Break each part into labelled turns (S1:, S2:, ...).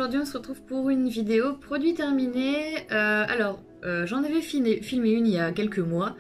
S1: aujourd'hui on se retrouve pour une vidéo produit terminé. J'en avais filmé une il y a quelques mois,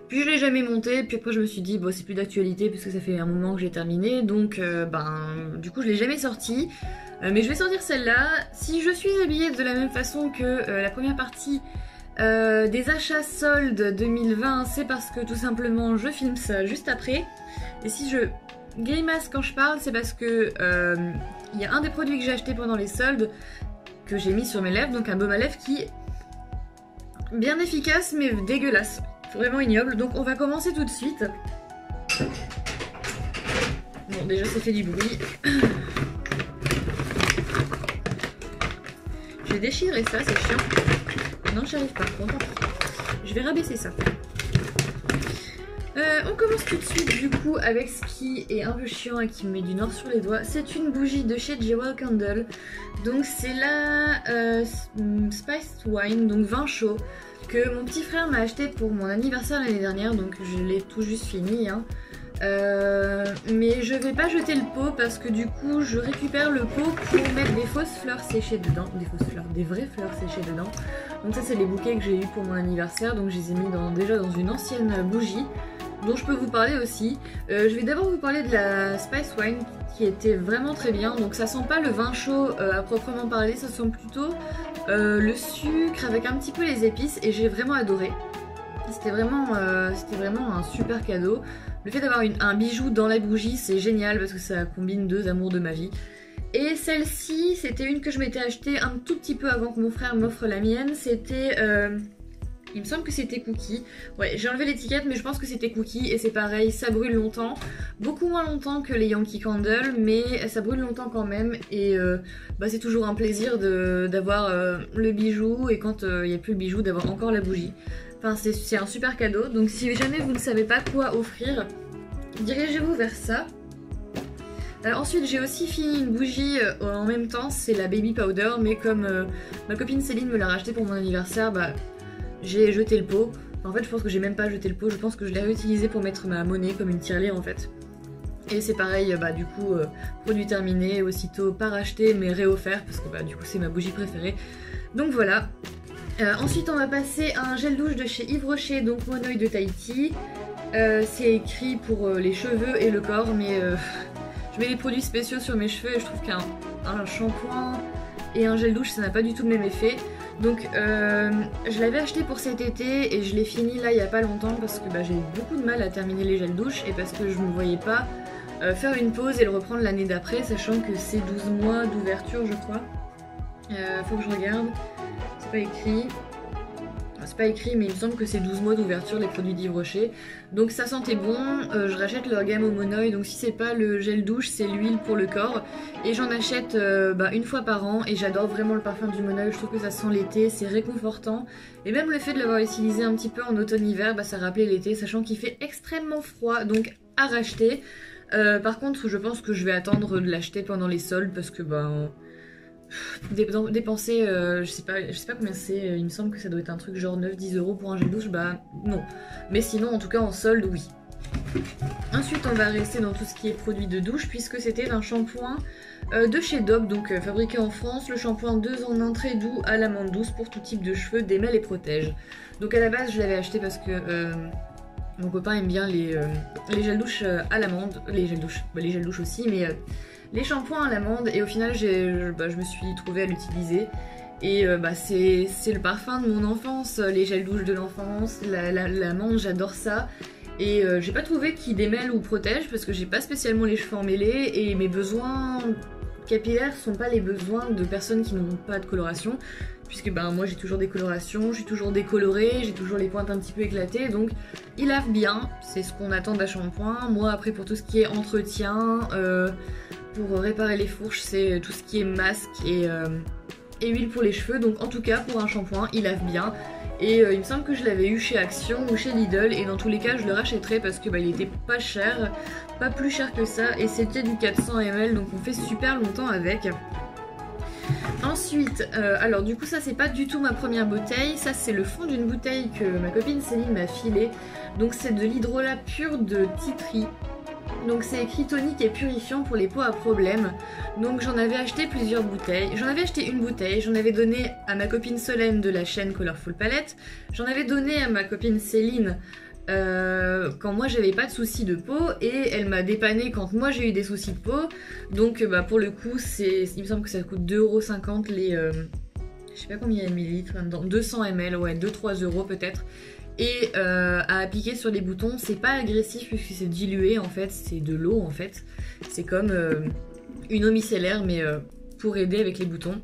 S1: puis je l'ai jamais montée, puis après je me suis dit bon c'est plus d'actualité puisque ça fait un moment que j'ai terminé, donc du coup je l'ai jamais sortie. Mais je vais sortir celle-là. Si je suis habillée de la même façon que la première partie des achats soldes 2020, c'est parce que tout simplement je filme ça juste après. Et si je grimace quand je parle, c'est parce que il y a un des produits que j'ai acheté pendant les soldes que j'ai mis sur mes lèvres, donc un baume à lèvres qui est bien efficace mais dégueulasse, vraiment ignoble. Donc on va commencer tout de suite. Bon, déjà ça fait du bruit. J'ai déchiré ça, c'est chiant. Non, j'y arrive pas. Bon, tant pis. Je vais rabaisser ça. On commence tout de suite du coup avec ce qui est un peu chiant et qui me met du noir sur les doigts. C'est une bougie de chez Jewel Candle. Donc c'est la Spiced Wine, donc vin chaud, que mon petit frère m'a acheté pour mon anniversaire l'année dernière. Donc je l'ai tout juste fini. Hein. Mais je vais pas jeter le pot parce que du coup je récupère le pot pour mettre des fausses fleurs séchées dedans. Des vraies fleurs séchées dedans. Donc ça c'est les bouquets que j'ai eu pour mon anniversaire. Donc je les ai mis déjà dans une ancienne bougie dont je peux vous parler aussi. Je vais d'abord vous parler de la Spice Wine qui était vraiment très bien. Donc ça sent pas le vin chaud à proprement parler, ça sent plutôt le sucre avec un petit peu les épices et j'ai vraiment adoré. C'était vraiment un super cadeau. Le fait d'avoir un bijou dans la bougie c'est génial parce que ça combine deux amours de ma vie. Et celle-ci c'était une que je m'étais achetée un tout petit peu avant que mon frère m'offre la mienne. C'était... il me semble que c'était Cookie. Ouais, j'ai enlevé l'étiquette mais je pense que c'était Cookie et c'est pareil, ça brûle longtemps. Beaucoup moins longtemps que les Yankee Candle mais ça brûle longtemps quand même. Et c'est toujours un plaisir d'avoir le bijou et quand il n'y a plus le bijou d'avoir encore la bougie. Enfin c'est un super cadeau, donc si jamais vous ne savez pas quoi offrir, dirigez-vous vers ça. Ensuite j'ai aussi fini une bougie en même temps, c'est la Baby Powder, mais comme ma copine Céline me l'a racheté pour mon anniversaire, j'ai jeté le pot. Enfin, en fait je pense que j'ai même pas jeté le pot, je pense que je l'ai réutilisé pour mettre ma monnaie comme une tirelire en fait. Et c'est pareil, du coup produit terminé, aussitôt pas racheté mais réoffert parce que du coup c'est ma bougie préférée. Donc voilà. Ensuite on va passer à un gel douche de chez Yves Rocher, donc Mon Oeil de Tahiti. C'est écrit pour les cheveux et le corps, mais je mets des produits spéciaux sur mes cheveux et je trouve qu'un shampoing et un gel douche ça n'a pas du tout le même effet. Donc je l'avais acheté pour cet été et je l'ai fini là il n'y a pas longtemps parce que j'ai eu beaucoup de mal à terminer les gels douche et parce que je ne me voyais pas faire une pause et le reprendre l'année d'après, sachant que c'est 12 mois d'ouverture je crois. Faut que je regarde. C'est pas écrit. C'est pas écrit mais il me semble que c'est 12 mois d'ouverture les produits d'Yves Rocher. Donc ça sentait bon, je rachète leur gamme au Mon Oeil, donc si c'est pas le gel douche c'est l'huile pour le corps. Et j'en achète une fois par an et j'adore vraiment le parfum du Mon Oeil, je trouve que ça sent l'été, c'est réconfortant. Et même le fait de l'avoir utilisé un petit peu en automne-hiver, ça rappelait l'été, sachant qu'il fait extrêmement froid, donc à racheter. Par contre je pense que je vais attendre de l'acheter pendant les soldes parce que dépenser, je sais pas combien c'est, il me semble que ça doit être un truc genre 9-10 € pour un gel douche, non. Mais sinon en tout cas en solde oui. Ensuite on va rester dans tout ce qui est produits de douche puisque c'était un shampoing de chez Dove, donc fabriqué en France, le shampoing 2 en 1 très doux à l'amande douce pour tout type de cheveux, démêle et protège. Donc à la base je l'avais acheté parce que mon copain aime bien les gels douche à l'amande, les gels douche aussi, mais les shampoings à l'amande, et au final je me suis trouvée à l'utiliser. Et c'est le parfum de mon enfance, les gels douche de l'enfance, l'amande j'adore ça. Et j'ai pas trouvé qu'il démêle ou protège parce que j'ai pas spécialement les cheveux emmêlés et mes besoins capillaires sont pas les besoins de personnes qui n'ont pas de coloration. Puisque moi j'ai toujours des colorations, je suis toujours décolorée, j'ai toujours les pointes un petit peu éclatées, donc il lave bien, c'est ce qu'on attend d'un shampoing. Moi après pour tout ce qui est entretien, pour réparer les fourches, c'est tout ce qui est masque et huile pour les cheveux, donc en tout cas pour un shampoing il lave bien. Et il me semble que je l'avais eu chez Action ou chez Lidl et dans tous les cas je le rachèterai parce que il était pas cher, pas plus cher que ça, et c'était du 400 ml donc on fait super longtemps avec. Ensuite, alors du coup ça c'est pas du tout ma première bouteille, ça c'est le fond d'une bouteille que ma copine Céline m'a filé. Donc c'est de l'hydrolat pur de Tea Tree. Donc c'est écrit tonique et purifiant pour les peaux à problème. Donc j'en avais acheté plusieurs bouteilles. J'en avais acheté une bouteille, j'en avais donné à ma copine Solène de la chaîne Colorful Palette. J'en avais donné à ma copine Céline quand moi j'avais pas de soucis de peau, et elle m'a dépanné quand moi j'ai eu des soucis de peau. Donc pour le coup il me semble que ça coûte 2,50 € les... je sais pas combien il y a de millilitres là-dedans, 200 ml, ouais, 2-3 € peut-être. Et à appliquer sur les boutons, c'est pas agressif puisque c'est dilué en fait, c'est de l'eau en fait. C'est comme une eau micellaire mais pour aider avec les boutons.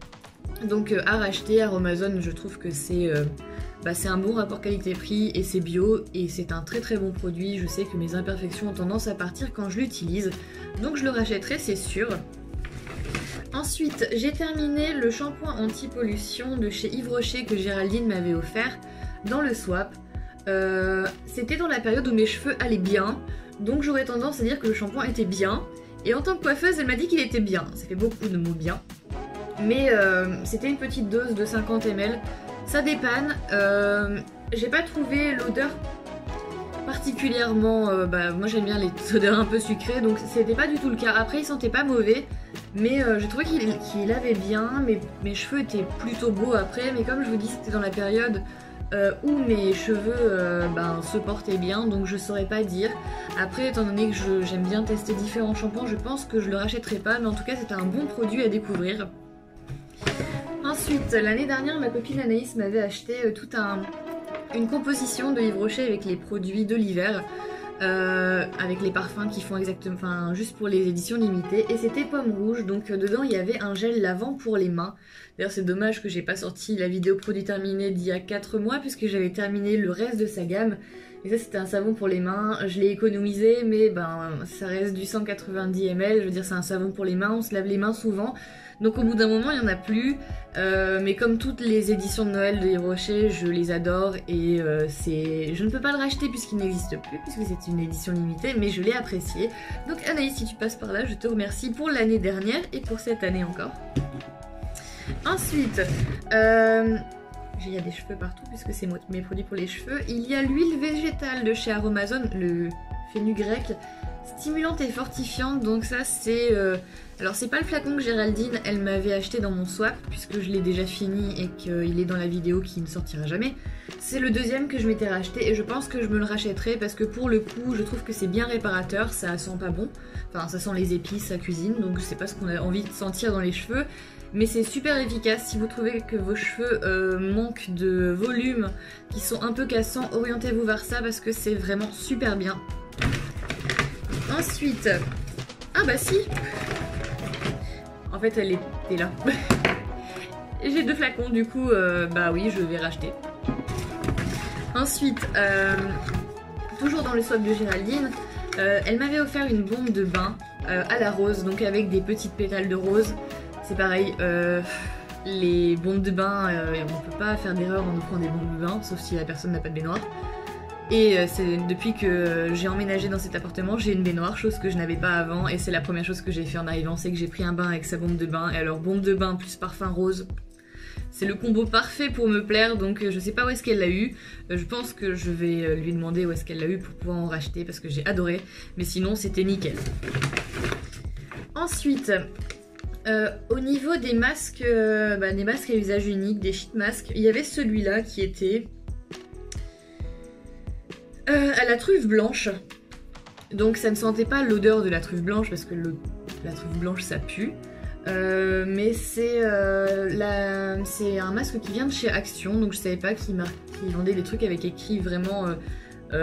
S1: Donc à racheter à Amazon, je trouve que c'est un bon rapport qualité-prix et c'est bio et c'est un très très bon produit. Je sais que mes imperfections ont tendance à partir quand je l'utilise, donc je le rachèterai, c'est sûr. Ensuite, j'ai terminé le shampoing anti-pollution de chez Yves Rocher que Géraldine m'avait offert dans le swap. C'était dans la période où mes cheveux allaient bien, donc j'aurais tendance à dire que le shampoing était bien. Et en tant que coiffeuse, elle m'a dit qu'il était bien. Ça fait beaucoup de mots bien. Mais c'était une petite dose de 50 ml. Ça dépanne. J'ai pas trouvé l'odeur particulièrement... moi j'aime bien les odeurs un peu sucrées, donc c'était pas du tout le cas. Après il sentait pas mauvais, mais j'ai trouvé qu'il avait bien. Mes cheveux étaient plutôt beaux après, mais comme je vous dis, c'était dans la période où mes cheveux se portaient bien, donc je saurais pas dire. Après, étant donné que j'aime bien tester différents shampoings, je pense que je le rachèterai pas, mais en tout cas c'était un bon produit à découvrir. Ensuite, l'année dernière, ma copine Anaïs m'avait acheté une composition de Yves Rocher avec les produits de l'hiver, avec les parfums qui font exactement, enfin juste pour les éditions limitées, et c'était pomme rouge. Donc dedans il y avait un gel lavant pour les mains. D'ailleurs c'est dommage que j'ai pas sorti la vidéo produit terminé d'il y a 4 mois puisque j'avais terminé le reste de sa gamme. Et ça c'était un savon pour les mains, je l'ai économisé, mais ça reste du 190 ml, je veux dire c'est un savon pour les mains, on se lave les mains souvent. Donc au bout d'un moment il n'y en a plus, mais comme toutes les éditions de Noël de Yves Rocher, je les adore et je ne peux pas le racheter puisqu'il n'existe plus, puisque c'est une édition limitée, mais je l'ai apprécié. Donc Anaïs, si tu passes par là, je te remercie pour l'année dernière et pour cette année encore. Ensuite, il y a des cheveux partout puisque c'est mes produits pour les cheveux. Il y a l'huile végétale de chez Aromazone, le fenugrec, stimulante et fortifiante. Donc ça c'est... alors c'est pas le flacon que Géraldine elle m'avait acheté dans mon swap puisque je l'ai déjà fini et qu'il est dans la vidéo qui ne sortira jamais. C'est le deuxième que je m'étais racheté et je pense que je me le rachèterai parce que pour le coup je trouve que c'est bien réparateur, ça sent pas bon. Enfin ça sent les épices à cuisine, donc c'est pas ce qu'on a envie de sentir dans les cheveux. Mais c'est super efficace. Si vous trouvez que vos cheveux manquent de volume, qui sont un peu cassants, orientez-vous vers ça parce que c'est vraiment super bien. Ensuite, ah bah si, en fait elle était là. J'ai 2 flacons du coup, bah oui je vais racheter. Ensuite, toujours dans le swap de Géraldine, elle m'avait offert une bombe de bain à la rose, donc avec des petites pétales de rose. C'est pareil, les bombes de bain, on peut pas faire d'erreur en offrant des bombes de bain, sauf si la personne n'a pas de baignoire. Et c'est depuis que j'ai emménagé dans cet appartement, j'ai une baignoire, chose que je n'avais pas avant, et c'est la première chose que j'ai fait en arrivant, c'est que j'ai pris un bain avec sa bombe de bain. Et alors bombe de bain plus parfum rose, c'est le combo parfait pour me plaire, donc je sais pas où est-ce qu'elle l'a eu. Je pense que je vais lui demander où est-ce qu'elle l'a eu pour pouvoir en racheter parce que j'ai adoré, mais sinon c'était nickel. Ensuite, au niveau des masques à usage unique, des sheet masks, il y avait celui-là qui était à la truffe blanche. Donc ça ne sentait pas l'odeur de la truffe blanche parce que la truffe blanche ça pue. Mais c'est un masque qui vient de chez Action, donc je savais pas qu'ils vendaient des trucs avec écrit vraiment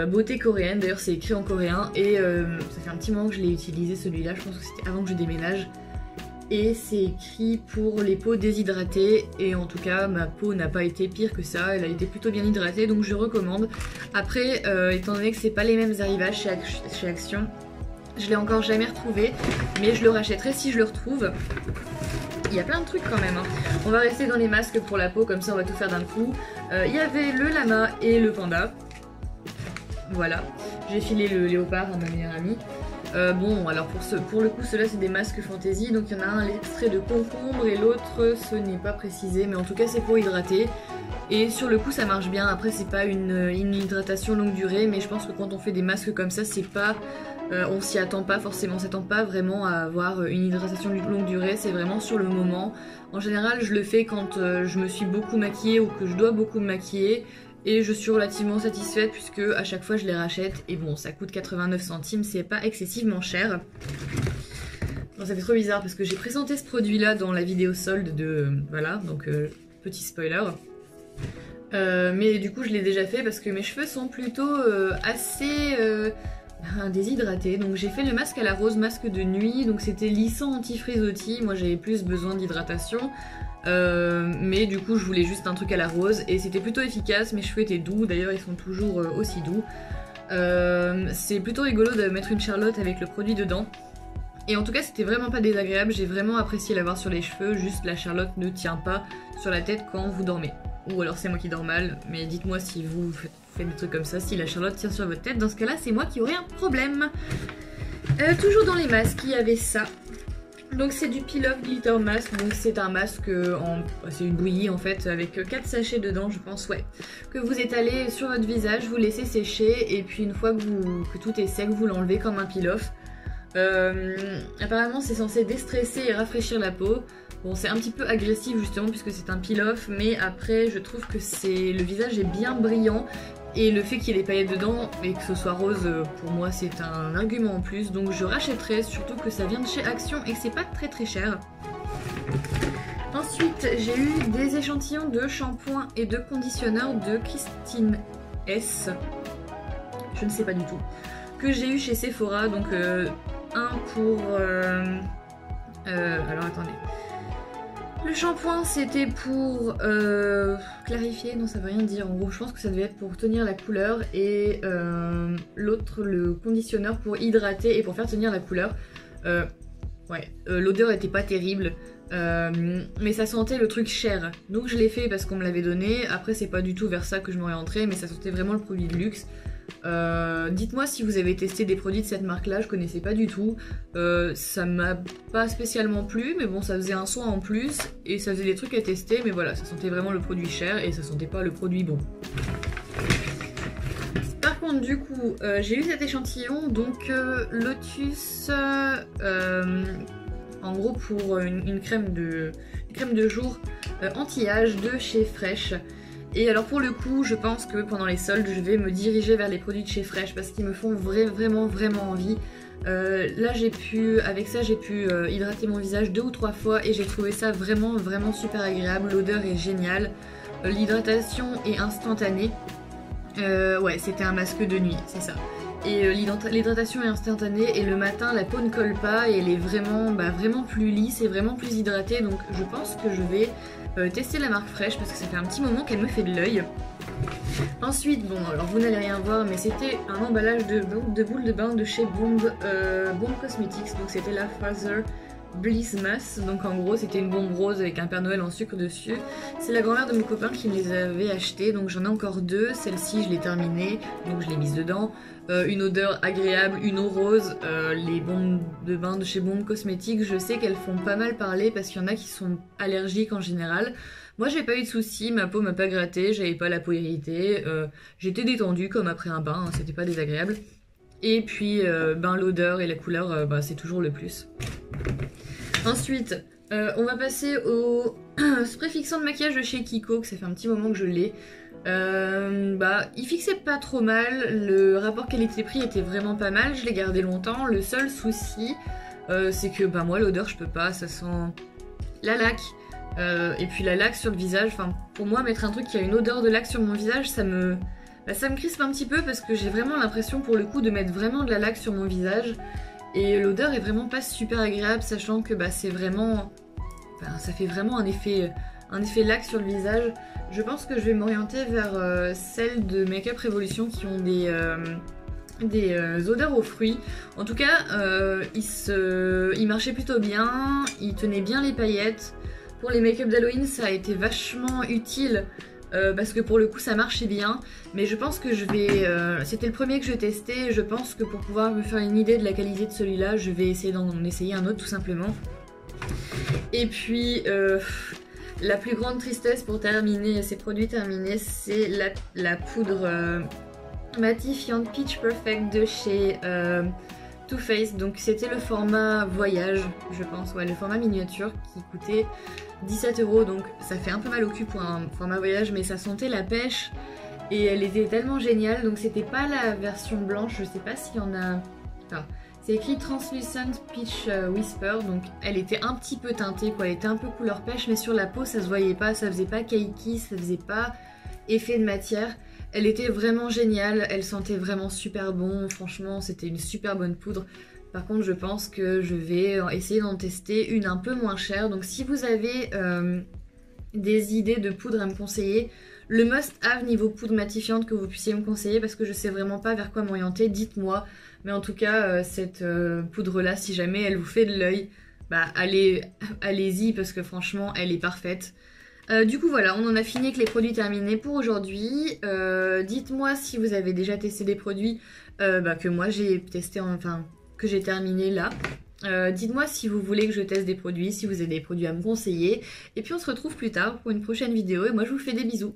S1: beauté coréenne. D'ailleurs c'est écrit en coréen et ça fait un petit moment que je l'ai utilisé celui-là, je pense que c'était avant que je déménage. Et c'est écrit pour les peaux déshydratées et en tout cas ma peau n'a pas été pire que ça, elle a été plutôt bien hydratée donc je recommande. Après étant donné que c'est pas les mêmes arrivages chez Action, je l'ai encore jamais retrouvé mais je le rachèterai si je le retrouve. Il y a plein de trucs quand même hein. On va rester dans les masques pour la peau, comme ça on va tout faire d'un coup. Il y avait le lama et le panda. Voilà, j'ai filé le léopard à ma meilleure amie. Bon, alors pour le coup, ceux-là c'est des masques fantaisie, donc il y en a un l'extrait de concombre et l'autre ce n'est pas précisé, mais en tout cas c'est pour hydrater. Et sur le coup ça marche bien. Après c'est pas une hydratation longue durée, mais je pense que quand on fait des masques comme ça, c'est pas... on s'y attend pas forcément, on s'attend pas vraiment à avoir une hydratation longue durée, c'est vraiment sur le moment. En général je le fais quand je me suis beaucoup maquillée ou que je dois beaucoup me maquiller. Et je suis relativement satisfaite puisque à chaque fois je les rachète. Et bon, ça coûte 89 centimes, c'est pas excessivement cher. Bon, ça fait trop bizarre parce que j'ai présenté ce produit là dans la vidéo solde de... Voilà, donc petit spoiler. Mais du coup je l'ai déjà fait parce que mes cheveux sont plutôt assez déshydratés. Donc j'ai fait le masque à la rose, masque de nuit. Donc c'était lissant anti-frisottis. Moi j'avais plus besoin d'hydratation. Mais du coup je voulais juste un truc à la rose et c'était plutôt efficace, mes cheveux étaient doux, d'ailleurs ils sont toujours aussi doux. C'est plutôt rigolo de mettre une Charlotte avec le produit dedans. Et en tout cas c'était vraiment pas désagréable, j'ai vraiment apprécié l'avoir sur les cheveux, juste la Charlotte ne tient pas sur la tête quand vous dormez. Ou alors c'est moi qui dors mal, mais dites-moi si vous faites des trucs comme ça, si la Charlotte tient sur votre tête, dans ce cas là c'est moi qui aurai un problème. Toujours dans les masques, il y avait ça. Donc c'est du Peel Off Glitter Mask, donc c'est un masque c'est une bouillie en fait avec 4 sachets dedans je pense, ouais. Que vous étalez sur votre visage, vous laissez sécher et puis une fois que tout est sec, vous l'enlevez comme un Peel Off. Apparemment c'est censé déstresser et rafraîchir la peau. Bon c'est un petit peu agressif justement puisque c'est un Peel Off, mais après je trouve que le visage est bien brillant. Et le fait qu'il y ait des paillettes dedans et que ce soit rose, pour moi c'est un argument en plus. Donc je rachèterai, surtout que ça vient de chez Action et que c'est pas très très cher. Ensuite j'ai eu des échantillons de shampoing et de conditionneur de Christine S. Je ne sais pas du tout. Que j'ai eu chez Sephora, donc un pour... alors attendez. Le shampoing c'était pour clarifier, non ça veut rien dire en gros, je pense que ça devait être pour tenir la couleur et l'autre le conditionneur pour hydrater et pour faire tenir la couleur. Ouais, l'odeur était pas terrible, mais ça sentait le truc cher, donc je l'ai fait parce qu'on me l'avait donné. Après c'est pas du tout vers ça que je m'orienterais, mais ça sentait vraiment le produit de luxe. Dites-moi si vous avez testé des produits de cette marque là, je connaissais pas du tout, ça m'a pas spécialement plu, mais bon ça faisait un soin en plus et ça faisait des trucs à tester, mais voilà ça sentait vraiment le produit cher et ça sentait pas le produit bon. Par contre du coup j'ai eu cet échantillon, donc Lotus en gros pour une crème de jour anti-âge de chez Fresh. Et alors pour le coup, je pense que pendant les soldes, je vais me diriger vers les produits de chez Fresh parce qu'ils me font vraiment envie. Là avec ça j'ai pu hydrater mon visage 2 ou 3 fois et j'ai trouvé ça vraiment super agréable. L'odeur est géniale, l'hydratation est instantanée. Ouais, c'était un masque de nuit, c'est ça. Et l'hydratation est instantanée et le matin la peau ne colle pas et elle est vraiment plus lisse et vraiment plus hydratée. Donc je pense que je vais tester la marque Fresh parce que ça fait un petit moment qu'elle me fait de l'œil. Ensuite, bon alors vous n'allez rien voir, mais c'était un emballage de boules de bain de chez Bomb Cosmetics. Donc c'était la Father Blissmas, donc en gros c'était une bombe rose avec un Père Noël en sucre dessus. C'est la grand-mère de mon copain qui me les avait achetées, donc j'en ai encore 2. Celle-ci je l'ai terminée, donc je l'ai mise dedans. Une odeur agréable, une eau rose. Les bombes de bain de chez Bomb Cosmetics, je sais qu'elles font pas mal parler parce qu'il y en a qui sont allergiques en général. Moi j'ai pas eu de soucis, ma peau m'a pas gratté, j'avais pas la peau irritée, j'étais détendue comme après un bain, hein, c'était pas désagréable. Et puis l'odeur et la couleur, c'est toujours le plus. Ensuite, on va passer au spray fixant de maquillage de chez Kiko, que ça fait un petit moment que je l'ai. Il fixait pas trop mal, le rapport qualité-prix était vraiment pas mal, je l'ai gardé longtemps. Le seul souci, c'est que moi l'odeur je peux pas, ça sent la laque. Et puis la laque sur le visage, enfin pour moi mettre un truc qui a une odeur de laque sur mon visage, ça me crispe un petit peu parce que j'ai vraiment l'impression pour le coup de mettre vraiment de la laque sur mon visage. Et l'odeur est vraiment pas super agréable, sachant que c'est vraiment... ça fait vraiment un effet laque sur le visage. Je pense que je vais m'orienter vers celles de Make Up Revolution qui ont des odeurs aux fruits. En tout cas, ils marchaient plutôt bien, ils tenaient bien les paillettes. Pour les make-up d'Halloween, ça a été vachement utile. Parce que pour le coup ça marchait bien, mais je pense que je vais... c'était le premier que je testais, je pense que pour pouvoir me faire une idée de la qualité de celui-là, je vais essayer d'en essayer un autre tout simplement. Et puis la plus grande tristesse pour terminer ces produits terminés, c'est la poudre matifiante Peach Perfect de chez Too Faced. Donc c'était le format voyage, je pense, ouais, le format miniature qui coûtait 17 €. Donc ça fait un peu mal au cul pour un format voyage, mais ça sentait la pêche et elle était tellement géniale. Donc c'était pas la version blanche, je sais pas s'il y en a. Enfin, c'est écrit Translucent Peach Whisper, donc elle était un petit peu teintée, quoi. Elle était un peu couleur pêche, mais sur la peau ça se voyait pas, ça faisait pas cakey, ça faisait pas effet de matière. Elle était vraiment géniale, elle sentait vraiment super bon, franchement c'était une super bonne poudre. Par contre je pense que je vais essayer d'en tester une un peu moins chère. Donc si vous avez des idées de poudre à me conseiller, le must-have niveau poudre matifiante que vous puissiez me conseiller, parce que je sais vraiment pas vers quoi m'orienter, dites-moi. Mais en tout cas, cette poudre-là, si jamais elle vous fait de l'œil, bah allez-y parce que franchement, elle est parfaite. Du coup voilà, on en a fini avec les produits terminés pour aujourd'hui. Dites-moi si vous avez déjà testé des produits que moi j'ai testé, enfin que j'ai terminé là. Dites-moi si vous voulez que je teste des produits, si vous avez des produits à me conseiller. Et puis on se retrouve plus tard pour une prochaine vidéo et moi je vous fais des bisous.